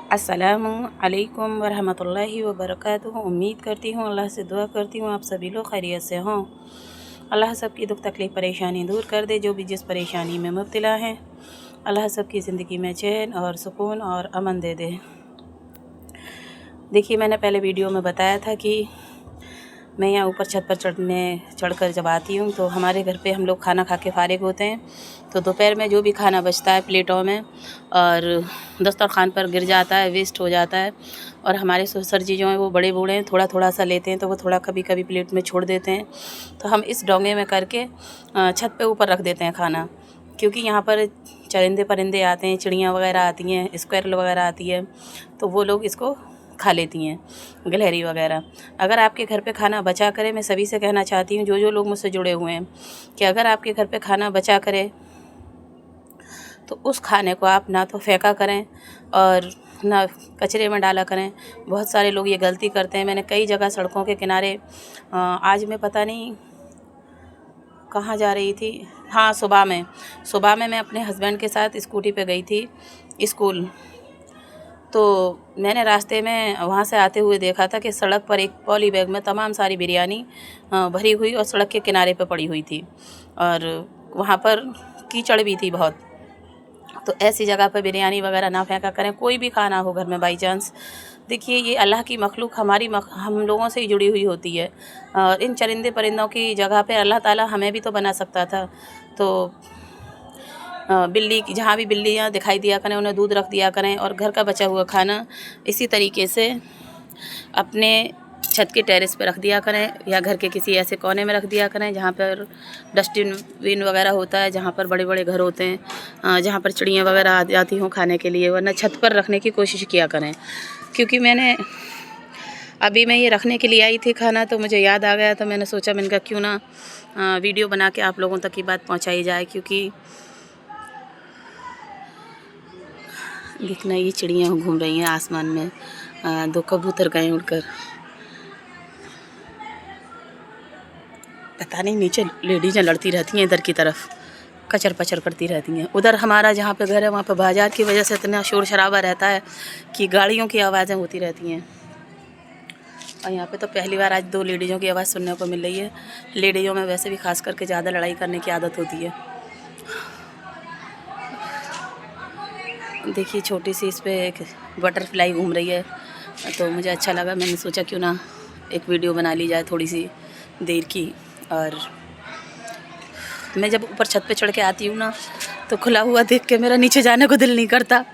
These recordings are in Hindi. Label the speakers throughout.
Speaker 1: अस्सलामु अलैकुम वरहमतुल्लाहि वबरकातुहू। उम्मीद करती हूँ, अल्लाह से दुआ करती हूँ आप सभी लोग खैरियत से हों। अल्लाह सबकी दुख तकलीफ़ परेशानी दूर कर दे। जो भी जिस परेशानी में मुब्तला हैं, अल्लाह सबकी ज़िंदगी में चैन और सुकून और अमन दे दे। देखिए, मैंने पहले वीडियो में बताया था कि मैं यहाँ ऊपर छत पर चढ़कर जब आती हूँ तो हमारे घर पे हम लोग खाना खा के फ़ारिग होते हैं। तो दोपहर में जो भी खाना बचता है प्लेटों में और दस्तरखान पर गिर जाता है, वेस्ट हो जाता है। और हमारे ससुर जी जो हैं वो बड़े बूढ़े हैं, थोड़ा थोड़ा सा लेते हैं तो वो थोड़ा कभी कभी प्लेट में छोड़ देते हैं। तो हम इस डोंगे में करके छत पे ऊपर रख देते हैं खाना, क्योंकि यहाँ पर चरिंदे परिंदे आते हैं, चिड़ियाँ वगैरह आती हैं, स्क्वायरल वगैरह आती है, तो वो लोग इसको खा लेती हैं, गिलहरी वगैरह। अगर आपके घर पे खाना बचा करे, मैं सभी से कहना चाहती हूँ जो लोग मुझसे जुड़े हुए हैं, कि अगर आपके घर पे खाना बचा करे तो उस खाने को आप ना तो फेंका करें और ना कचरे में डाला करें। बहुत सारे लोग ये गलती करते हैं। मैंने कई जगह सड़कों के किनारे आज मैं पता नहीं कहाँ जा रही थी, हाँ सुबह में मैं अपने हस्बैंड के साथ स्कूटी पे गई थी स्कूल। तो मैंने रास्ते में वहाँ से आते हुए देखा था कि सड़क पर एक पॉली बैग में तमाम सारी बिरयानी भरी हुई और सड़क के किनारे पर पड़ी हुई थी, और वहाँ पर कीचड़ भी थी बहुत। तो ऐसी जगह पर बिरयानी वगैरह ना फेंका करें, कोई भी खाना हो घर में बाई चांस। देखिए, ये अल्लाह की मखलूक हम लोगों से ही जुड़ी हुई होती है, और इन चरिंदे परिंदों की जगह पे अल्लाह ताला हमें भी तो बना सकता था। तो बिल्ली जहाँ भी बिल्लियाँ दिखाई दिया करें उन्हें दूध रख दिया करें, और घर का बचा हुआ खाना इसी तरीके से अपने छत के टेरेस पे रख दिया करें, या घर के किसी ऐसे कोने में रख दिया करें जहाँ पर डस्टबिन वगैरह होता है, जहाँ पर बड़े बड़े घर होते हैं, जहाँ पर चिड़ियाँ वगैरह आ जाती हों खाने के लिए। वरना छत पर रखने की कोशिश किया करें, क्योंकि अभी मैं ये रखने के लिए आई थी खाना, तो मुझे याद आ गया, तो मैंने सोचा मैंने कहा क्यों ना वीडियो बना के आप लोगों तक ये बात पहुँचाई जाए। क्योंकि देखना, ये चिड़ियाँ घूम रही हैं आसमान में, दो कबूतर गए उड़कर। पता नहीं नीचे लेडीज़ें लड़ती रहती हैं, इधर की तरफ कचर पचर करती रहती हैं। उधर हमारा जहाँ पे घर है वहाँ पे बाजार की वजह से इतना शोर शराबा रहता है कि गाड़ियों की आवाज़ें होती रहती हैं। और यहाँ पे तो पहली बार आज 2 लेडीज़ों की आवाज़ सुनने को मिल रही है। लेडीज़ों में वैसे भी खास करके ज़्यादा लड़ाई करने की आदत होती है। देखिए, छोटी सी इस पर एक बटरफ्लाई घूम रही है, तो मुझे अच्छा लगा, मैंने सोचा क्यों ना एक वीडियो बना ली जाए थोड़ी सी देर की। और मैं जब ऊपर छत पे चढ़ के आती हूँ ना, तो खुला हुआ देख के मेरा नीचे जाने को दिल नहीं करता।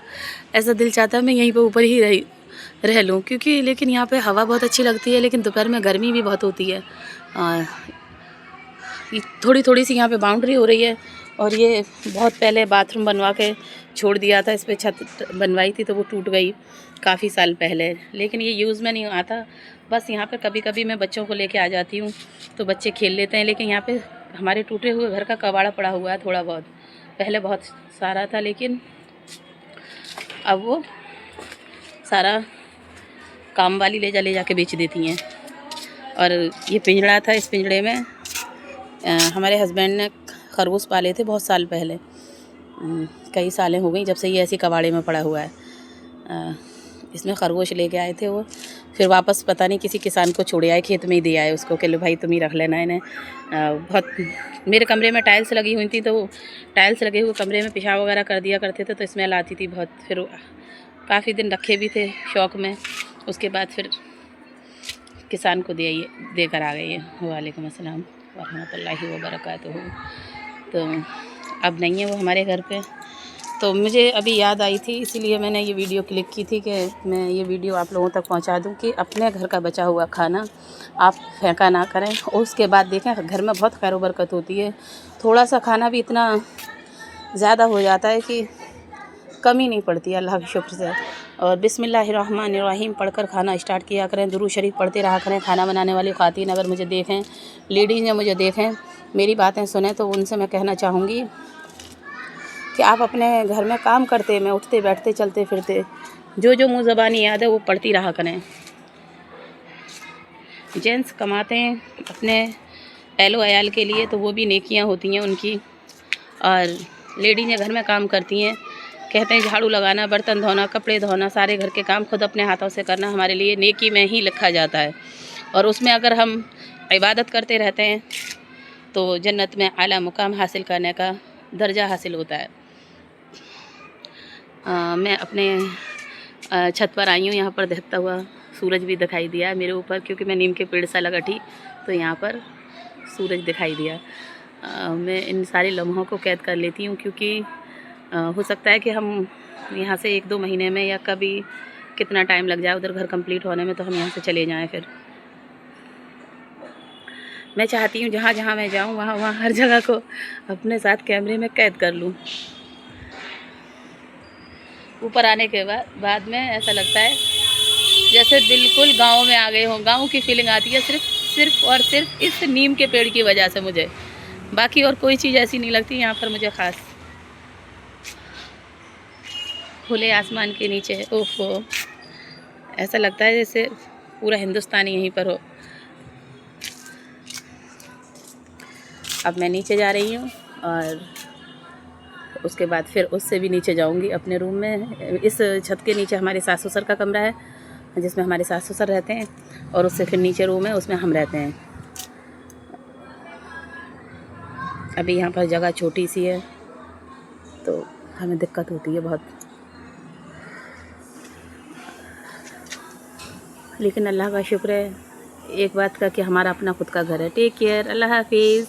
Speaker 1: ऐसा दिल चाहता है मैं यहीं पे ऊपर ही रह लूँ, क्योंकि लेकिन यहाँ पे हवा बहुत अच्छी लगती है, लेकिन दोपहर में गर्मी भी बहुत होती है। थोड़ी थोड़ी सी यहाँ पे बाउंड्री हो रही है, और ये बहुत पहले बाथरूम बनवा के छोड़ दिया था। इस पर छत बनवाई थी तो वो टूट गई काफ़ी साल पहले, लेकिन ये यूज़ में नहीं आता। बस यहाँ पे कभी कभी मैं बच्चों को लेके आ जाती हूँ तो बच्चे खेल लेते हैं। लेकिन यहाँ पे हमारे टूटे हुए घर का कबाड़ा पड़ा हुआ है थोड़ा बहुत, पहले बहुत सारा था, लेकिन अब वो सारा काम वाली ले जाके बेच देती हैं। और ये पिंजड़ा था, इस पिंजड़े में हमारे हस्बैंड ने खरगोश पाले थे बहुत साल पहले। कई सालें हो गई जब से ये ऐसी कबाड़े में पड़ा हुआ है। इसमें खरगोश लेके आए थे वो, फिर वापस पता नहीं किसी किसान को छोड़े आए, खेत में ही दे आए उसको कि लो भाई तुम ही रख लेना इन्हें। बहुत मेरे कमरे में टाइल्स लगी हुई थी, तो टाइल्स लगे हुए कमरे में पेशाब वगैरह कर दिया करते थे, तो स्मेल आती थी बहुत। फिर काफ़ी दिन रखे भी थे शौक़ में, उसके बाद फिर किसान को देकर आ गई है। वालेकुम अस्सलाम वरहमतुल्लाहि वबरकातुहू। तो अब नहीं है वो हमारे घर पे। तो मुझे अभी याद आई थी, इसीलिए मैंने ये वीडियो क्लिक की थी कि मैं ये वीडियो आप लोगों तक पहुंचा दूं कि अपने घर का बचा हुआ खाना आप फेंका ना करें। और उसके बाद देखें, घर में बहुत खैर बरकत होती है। थोड़ा सा खाना भी इतना ज़्यादा हो जाता है कि कमी नहीं पड़ती अल्लाह के शुक्र से। और बिस्मिल्लाहिर्रहमानिर्रहीम पढ़कर खाना स्टार्ट किया करें, दुरूद शरीफ पढ़ते रहा करें। खाना बनाने वाली ख़वातीन अगर मुझे देखें, लेडीज़ ने मुझे देखें, मेरी बातें सुने, तो उनसे मैं कहना चाहूँगी कि आप अपने घर में काम करते में उठते बैठते चलते फिरते जो मुँह ज़बानी याद है वो पढ़ती रहा करें। जेंट्स कमाते हैं अपने एलो अयाल के लिए, तो वो भी नेकियां होती हैं उनकी। और लेडीज़ें घर में काम करती हैं कहते हैं झाड़ू लगाना, बर्तन धोना, कपड़े धोना, सारे घर के काम खुद अपने हाथों से करना हमारे लिए नेकी में ही लिखा जाता है। और उसमें अगर हम इबादत करते रहते हैं तो जन्नत में आला मुकाम हासिल करने का दर्जा हासिल होता है। मैं अपने छत पर आई हूँ। यहाँ पर दहकता हुआ सूरज भी दिखाई दिया मेरे ऊपर, क्योंकि मैं नीम के पेड़ से लगा थी तो यहाँ पर सूरज दिखाई दिया। मैं इन सारे लम्हों को कैद कर लेती हूँ, क्योंकि हो सकता है कि हम यहाँ से 1-2 महीने में या कभी कितना टाइम लग जाए उधर घर कंप्लीट होने में, तो हम यहाँ से चले जाएं। फिर मैं चाहती हूँ जहाँ जहाँ मैं जाऊँ वहाँ वहाँ हर जगह को अपने साथ कैमरे में कैद कर लूँ। ऊपर आने के बाद में ऐसा लगता है जैसे बिल्कुल गांव में आ गए हों। गांव की फीलिंग आती है सिर्फ और सिर्फ इस नीम के पेड़ की वजह से मुझे। बाकी और कोई चीज़ ऐसी नहीं लगती यहाँ पर मुझे ख़ास। खुले आसमान के नीचे ओहो, ऐसा लगता है जैसे पूरा हिंदुस्तान यहीं पर हो। अब मैं नीचे जा रही हूँ और उसके बाद फिर उससे भी नीचे जाऊंगी अपने रूम में। इस छत के नीचे हमारे सास ससुर का कमरा है, जिसमें हमारे सास ससुर रहते हैं, और उससे फिर नीचे रूम है, उसमें हम रहते हैं। अभी यहाँ पर जगह छोटी सी है तो हमें दिक्कत होती है बहुत, लेकिन अल्लाह का शुक्र है एक बात का कि हमारा अपना खुद का घर है। टेक केयर, अल्लाह हाफिज़।